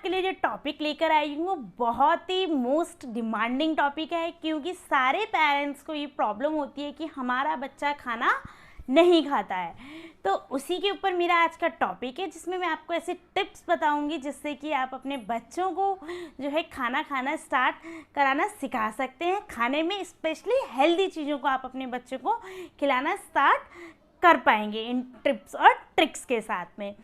आपके लिए जो टॉपिक लेकर आई हूँ वो बहुत ही मोस्ट डिमांडिंग टॉपिक है, क्योंकि सारे पेरेंट्स को ये प्रॉब्लम होती है कि हमारा बच्चा खाना नहीं खाता है। तो उसी के ऊपर मेरा आज का टॉपिक है, जिसमें मैं आपको ऐसे टिप्स बताऊंगी जिससे कि आप अपने बच्चों को जो है खाना खाना स्टार्ट कराना सिखा सकते हैं। खाने में स्पेशली हेल्दी चीज़ों को आप अपने बच्चों को खिलाना स्टार्ट कर पाएंगे इन टिप्स और ट्रिक्स के साथ में।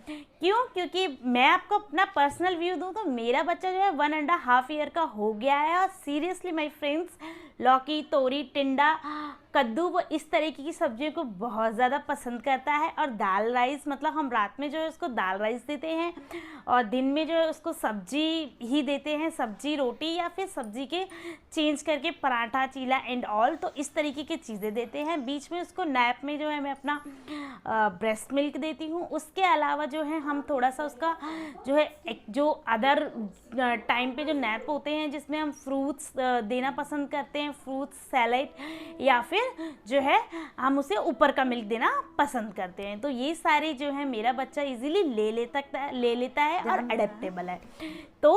क्यों? क्योंकि मैं आपको अपना पर्सनल व्यू दूं तो मेरा बच्चा जो है 1.5 ईयर का हो गया है और सीरियसली माय फ्रेंड्स लौकी, तोरी, टिंडा, कद्दू वो इस तरीके की सब्जियों को बहुत ज़्यादा पसंद करता है। और दाल राइस, मतलब हम रात में जो है उसको दाल राइस देते हैं और दिन में जो है उसको सब्जी ही देते हैं, सब्जी रोटी या फिर सब्जी के चेंज करके पराठा, चीला एंड ऑल, तो इस तरीके की चीज़ें देते हैं। बीच में उसको नैप में जो है मैं अपना ब्रेस्ट मिल्क देती हूँ। उसके अलावा जो है हम थोड़ा सा उसका जो है जो अदर टाइम पे जो नैप होते हैं जिसमें हम फ्रूट्स देना पसंद करते हैं, फ्रूट्स सैलेड, या फिर जो है हम उसे ऊपर का मिल्क देना पसंद करते हैं। तो ये सारे जो है मेरा बच्चा इजीली ले लेता है और अडेप्टेबल है। तो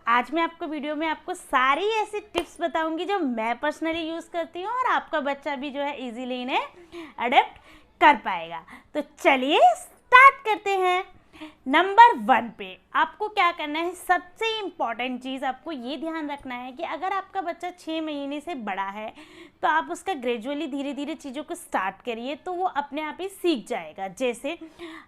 आज मैं आपको वीडियो में आपको सारी ऐसी टिप्स बताऊंगी जो मैं पर्सनली यूज़ करती हूँ और आपका बच्चा भी जो है इजीली इन्हें अडेप्ट कर पाएगा। तो चलिए स्टार्ट करते हैं। नंबर 1 पे आपको क्या करना है, सबसे इम्पॉर्टेंट चीज़ आपको ये ध्यान रखना है कि अगर आपका बच्चा 6 महीने से बड़ा है तो आप उसका ग्रेजुअली धीरे धीरे चीज़ों को स्टार्ट करिए, तो वो अपने आप ही सीख जाएगा। जैसे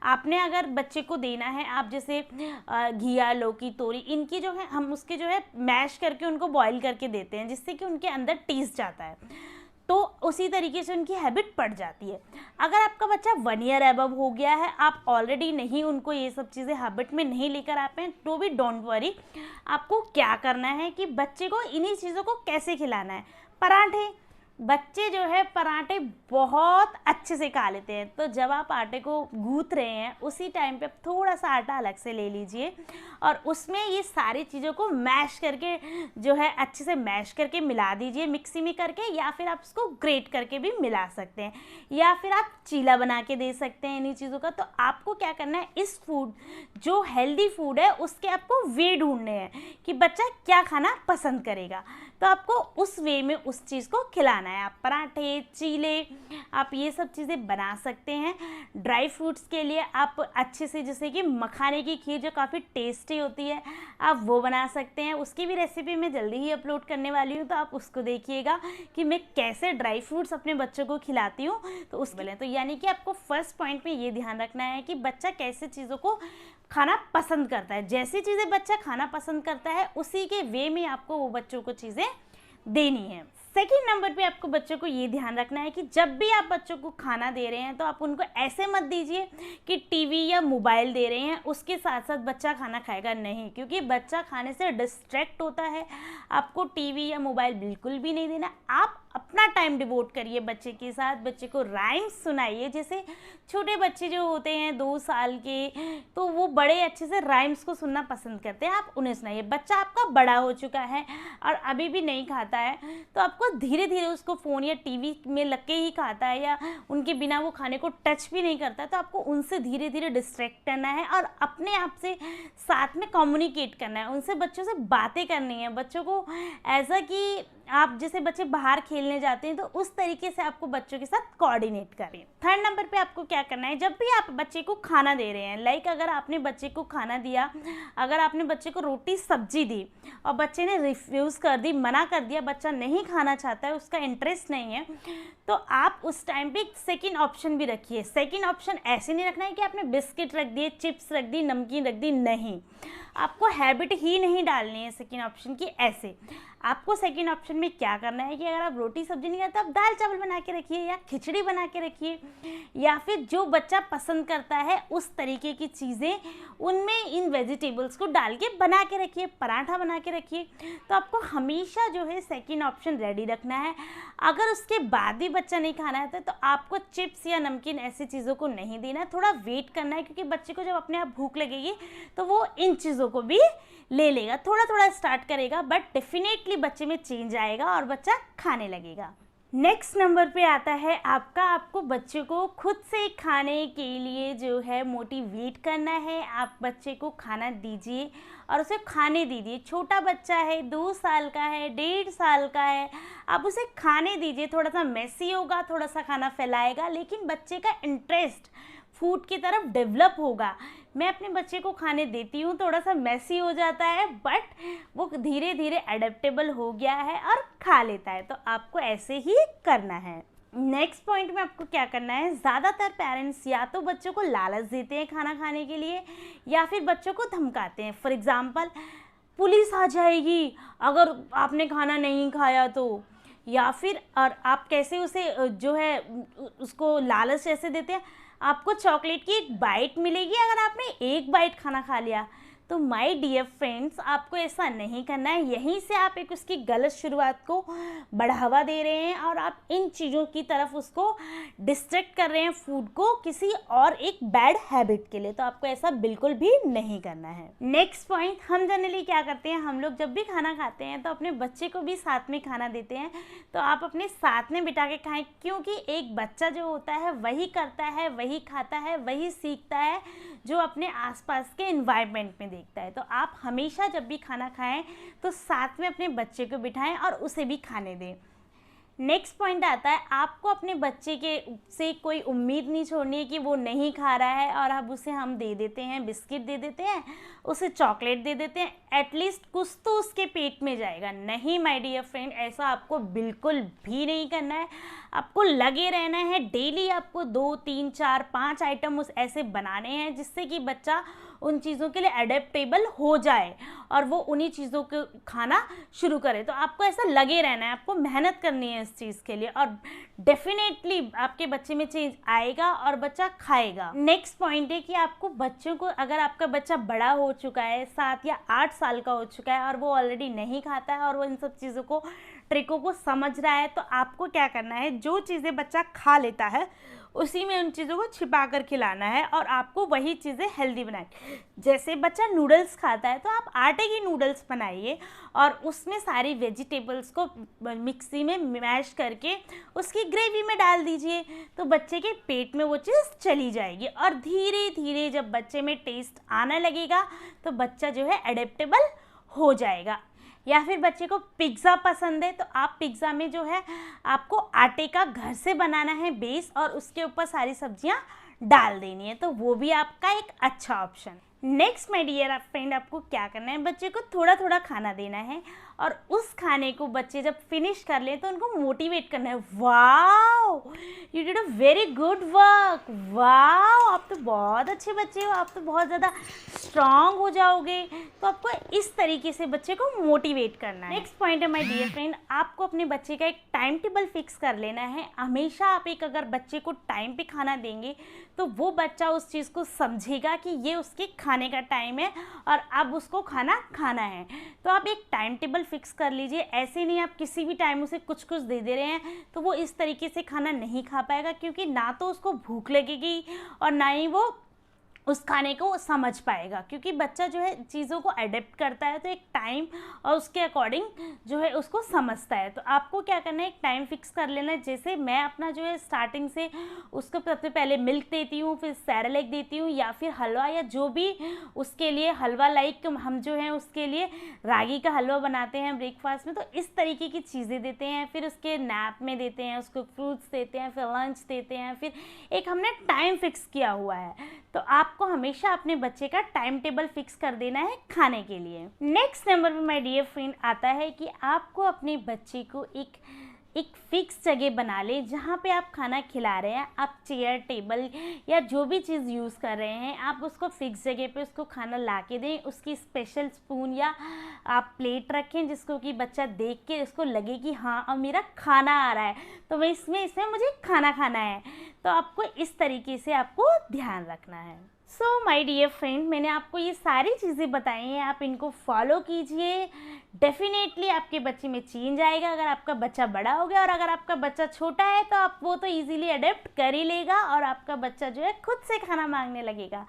आपने अगर बच्चे को देना है, आप जैसे घिया, लौकी, तोरी, इनकी जो है हम उसके जो है मैश करके उनको बॉईल करके देते हैं जिससे कि उनके अंदर टेस्ट जाता है, तो उसी तरीके से उनकी हैबिट पड़ जाती है। अगर आपका बच्चा 1 ईयर अबव हो गया है, आप ऑलरेडी नहीं उनको ये सब चीज़ें हैबिट में नहीं लेकर आ पाए, तो भी डोंट वरी। आपको क्या करना है कि बच्चे को इन्हीं चीज़ों को कैसे खिलाना है। पराठे, बच्चे जो है पराठे बहुत अच्छे से खा लेते हैं, तो जब आप आटे को गूँथ रहे हैं उसी टाइम पे आप थोड़ा सा आटा अलग से ले लीजिए और उसमें ये सारी चीज़ों को मैश करके जो है अच्छे से मैश करके मिला दीजिए मिक्सी में करके, या फिर आप उसको ग्रेट करके भी मिला सकते हैं, या फिर आप चीला बना के दे सकते हैं इन्हीं चीज़ों का। तो आपको क्या करना है, इस फूड जो हेल्दी फूड है उसके आपको वे ढूंढने हैं कि बच्चा क्या खाना पसंद करेगा, तो आपको उस वे में उस चीज़ को खिलाना है। आप पराठे, चीले, आप ये सब चीज़ें बना सकते हैं। ड्राई फ्रूट्स के लिए आप अच्छे से, जैसे कि मखाने की खीर जो काफ़ी टेस्टी होती है, आप वो बना सकते हैं। उसकी भी रेसिपी मैं जल्दी ही अपलोड करने वाली हूँ, तो आप उसको देखिएगा कि मैं कैसे ड्राई फ्रूट्स अपने बच्चों को खिलाती हूँ। तो उस बोले तो यानी कि आपको फर्स्ट पॉइंट में ये ध्यान रखना है कि बच्चा कैसे चीज़ों को खाना पसंद करता है। जैसी चीज़ें बच्चा खाना पसंद करता है उसी के वे में आपको वो बच्चों को चीज़ें देनी है। सेकेंड नंबर पे आपको बच्चों को ये ध्यान रखना है कि जब भी आप बच्चों को खाना दे रहे हैं तो आप उनको ऐसे मत दीजिए कि टीवी या मोबाइल दे रहे हैं उसके साथ साथ बच्चा खाना खाएगा, नहीं, क्योंकि बच्चा खाने से डिस्ट्रैक्ट होता है। आपको टीवी या मोबाइल बिल्कुल भी नहीं देना। आप अपना टाइम डिवोट करिए बच्चे के साथ, बच्चे को राइम्स सुनाइए। जैसे छोटे बच्चे जो होते हैं 2 साल के, तो वो बड़े अच्छे से राइम्स को सुनना पसंद करते हैं, आप उन्हें सुनाइए। बच्चा आपका बड़ा हो चुका है और अभी भी नहीं खाता है, तो आपको धीरे धीरे उसको फ़ोन या टीवी में लग के ही खाता है या उनके बिना वो खाने को टच भी नहीं करता है, तो आपको उनसे धीरे धीरे डिस्ट्रैक्ट करना है और अपने आप से साथ में कम्युनिकेट करना है, उनसे बच्चों से बातें करनी है। बच्चों को ऐसा कि आप जैसे बच्चे बाहर खेलने जाते हैं तो उस तरीके से आपको बच्चों के साथ कोऑर्डिनेट करें। थर्ड नंबर पे आपको क्या करना है, जब भी आप बच्चे को खाना दे रहे हैं, लाइक अगर आपने बच्चे को खाना दिया, अगर आपने बच्चे को रोटी सब्जी दी और बच्चे ने रिफ्यूज़ कर दी, मना कर दिया, बच्चा नहीं खाना चाहता है, उसका इंटरेस्ट नहीं है, तो आप उस टाइम पे एक सेकेंड ऑप्शन भी रखिए। सेकेंड ऑप्शन ऐसे नहीं रखना है कि आपने बिस्किट रख दिए, चिप्स रख दी, नमकीन रख दी, नहीं, आपको हैबिट ही नहीं डालनी है सेकेंड ऑप्शन की। ऐसे आपको सेकेंड ऑप्शन में क्या करना है कि अगर आप रोटी सब्जी नहीं खाते, आप दाल चावल बना के रखिए या खिचड़ी बना के रखिए, या फिर जो बच्चा पसंद करता है उस तरीके की चीज़ें उनमें इन वेजिटेबल्स को डाल के बना के रखिए, पराठा बना के रखिए। तो आपको हमेशा जो है सेकेंड ऑप्शन रेडी रखना है। अगर उसके बाद भी बच्चा नहीं खाना है तो आपको चिप्स या नमकीन ऐसी चीज़ों को नहीं देना है, थोड़ा वेट करना है, क्योंकि बच्चे को जब अपने आप भूख लगेगी तो वो इन चीज़ों को भी ले लेगा। थोड़ा थोड़ा स्टार्ट करेगा, बट डेफिनेटली बच्चे में चेंज आएगा और बच्चा खाने लगेगा। नेक्स्ट नंबर पे आता है आपका, आपको बच्चे को खुद से खाने के लिए जो है मोटिवेट करना है। आप बच्चे को खाना दीजिए और उसे खाने दीजिए। छोटा बच्चा है, 2 साल का है, 1.5 साल का है, आप उसे खाने दीजिए। थोड़ा सा मेसी होगा, थोड़ा सा खाना फैलाएगा, लेकिन बच्चे का इंटरेस्ट फूड की तरफ डेवलप होगा। मैं अपने बच्चे को खाने देती हूँ, थोड़ा सा मेसी हो जाता है, बट वो धीरे धीरे अडेप्टेबल हो गया है और खा लेता है। तो आपको ऐसे ही करना है। नेक्स्ट पॉइंट में आपको क्या करना है, ज़्यादातर पेरेंट्स या तो बच्चों को लालच देते हैं खाना खाने के लिए या फिर बच्चों को धमकाते हैं। फॉर एग्ज़ाम्पल, पुलिस आ जाएगी अगर आपने खाना नहीं खाया तो, या फिर और आप कैसे उसे जो है उसको लालच ऐसे देते हैं, आपको चॉकलेट की एक बाइट मिलेगी अगर आपने एक बाइट खाना खा लिया। तो माय डियर फ्रेंड्स, आपको ऐसा नहीं करना है। यहीं से आप एक उसकी गलत शुरुआत को बढ़ावा दे रहे हैं और आप इन चीज़ों की तरफ उसको डिस्ट्रैक्ट कर रहे हैं, फूड को किसी और एक बैड हैबिट के लिए। तो आपको ऐसा बिल्कुल भी नहीं करना है। नेक्स्ट पॉइंट, हम जनरली क्या करते हैं, हम लोग जब भी खाना खाते हैं तो अपने बच्चे को भी साथ में खाना देते हैं। तो आप अपने साथ में बिठा के खाएं, क्योंकि एक बच्चा जो होता है वही करता है, वही खाता है, वही सीखता है जो अपने आसपास के एनवायरनमेंट में देखता है। तो आप हमेशा जब भी खाना खाएं तो साथ में अपने बच्चे को बिठाएं और उसे भी खाने दें। नेक्स्ट पॉइंट आता है, आपको अपने बच्चे के से कोई उम्मीद नहीं छोड़नी है कि वो नहीं खा रहा है और अब उसे हम दे देते हैं, बिस्किट दे देते हैं, उसे चॉकलेट दे देते हैं, एटलीस्ट कुछ तो उसके पेट में जाएगा। नहीं माय डियर फ्रेंड, ऐसा आपको बिल्कुल भी नहीं करना है। आपको लगे रहना है, डेली आपको 2, 3, 4, 5 आइटम उस ऐसे बनाने हैं जिससे कि बच्चा उन चीज़ों के लिए अडेप्टेबल हो जाए और वो उन्हीं चीज़ों को खाना शुरू करे। तो आपको ऐसा लगे रहना है, आपको मेहनत करनी है इस चीज़ के लिए और डेफिनेटली आपके बच्चे में चेंज आएगा और बच्चा खाएगा। नेक्स्ट पॉइंट है कि आपको बच्चों को, अगर आपका बच्चा बड़ा हो चुका है, 7 या 8 साल का हो चुका है और वो ऑलरेडी नहीं खाता है और वो इन सब चीज़ों को, ट्रिकों को समझ रहा है, तो आपको क्या करना है, जो चीज़ें बच्चा खा लेता है उसी में उन चीज़ों को छिपा कर खिलाना है और आपको वही चीज़ें हेल्दी बनाए। जैसे बच्चा नूडल्स खाता है तो आप आटे की नूडल्स बनाइए और उसमें सारी वेजिटेबल्स को मिक्सी में मैश करके उसकी ग्रेवी में डाल दीजिए। तो बच्चे के पेट में वो चीज़ चली जाएगी और धीरे धीरे जब बच्चे में टेस्ट आने लगेगा तो बच्चा जो है एडेप्टेबल हो जाएगा। या फिर बच्चे को पिज़्ज़ा पसंद है तो आप पिज़्ज़ा में जो है आपको आटे का घर से बनाना है बेस और उसके ऊपर सारी सब्जियां डाल देनी है, तो वो भी आपका एक अच्छा option. Next my dear friend, आपको क्या करना है, बच्चे को थोड़ा थोड़ा खाना देना है और उस खाने को बच्चे जब फिनिश कर लें तो उनको मोटिवेट करना है। Wow, you did a very good work, wow आप तो बहुत अच्छे बच्चे हो, आप तो बहुत ज़्यादा स्ट्रांग हो जाओगे। तो आपको इस तरीके से बच्चे को मोटिवेट करना है। नेक्स्ट पॉइंट है माय डियर फ्रेंड, आपको अपने बच्चे का एक टाइम टेबल फिक्स कर लेना है। हमेशा आप एक अगर बच्चे को टाइम पे खाना देंगे तो वो बच्चा उस चीज़ को समझेगा कि ये उसके खाने का टाइम है और अब उसको खाना खाना है। तो आप एक टाइम टेबल फिक्स कर लीजिए। ऐसे नहीं आप किसी भी टाइम उसे कुछ कुछ दे दे रहे हैं तो वो इस तरीके से खाना नहीं खा पाएगा, क्योंकि ना तो उसको भूख लगेगी और ना ही वो उस खाने को समझ पाएगा, क्योंकि बच्चा जो है चीज़ों को अडेप्ट करता है तो एक टाइम और उसके अकॉर्डिंग जो है उसको समझता है। तो आपको क्या करना है, एक टाइम फिक्स कर लेना है। जैसे मैं अपना जो है स्टार्टिंग से उसको सबसे पहले मिल्क देती हूँ, फिर सेरेलैक देती हूँ या फिर हलवा, या जो भी उसके लिए हलवा, लाइक हम जो है उसके लिए रागी का हलवा बनाते हैं ब्रेकफास्ट में, तो इस तरीके की चीज़ें देते हैं। फिर उसके नैप में देते हैं, उसको फ्रूट्स देते हैं, फिर लंच देते हैं, फिर एक हमने टाइम फिक्स किया हुआ है। तो आपको हमेशा अपने बच्चे का टाइम टेबल फिक्स कर देना है खाने के लिए। नेक्स्ट नंबर पे माय डियर फ्रेंड आता है कि आपको अपने बच्चे को एक फिक्स जगह बना ले जहाँ पे आप खाना खिला रहे हैं। आप चेयर, टेबल या जो भी चीज़ यूज़ कर रहे हैं आप उसको फिक्स जगह पे उसको खाना ला के दें। उसकी स्पेशल स्पून या आप प्लेट रखें जिसको कि बच्चा देख के उसको लगे कि हाँ अब मेरा खाना आ रहा है, तो मैं इसमें मुझे खाना खाना है। तो आपको इस तरीके से आपको ध्यान रखना है। सो माय डियर फ्रेंड, मैंने आपको ये सारी चीज़ें बताई हैं, आप इनको फॉलो कीजिए। डेफिनेटली आपके बच्चे में चेंज आएगा अगर आपका बच्चा बड़ा हो गया, और अगर आपका बच्चा छोटा है तो आप वो तो इजीली अडेप्ट कर ही लेगा और आपका बच्चा जो है खुद से खाना मांगने लगेगा।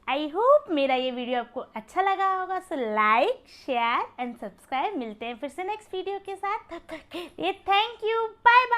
आई होप मेरा ये वीडियो आपको अच्छा लगा होगा। So like, share and subscribe. मिलते हैं फिर से नेक्स्ट वीडियो के साथ। तब तक के लिए थैंक यू, बाय बाय।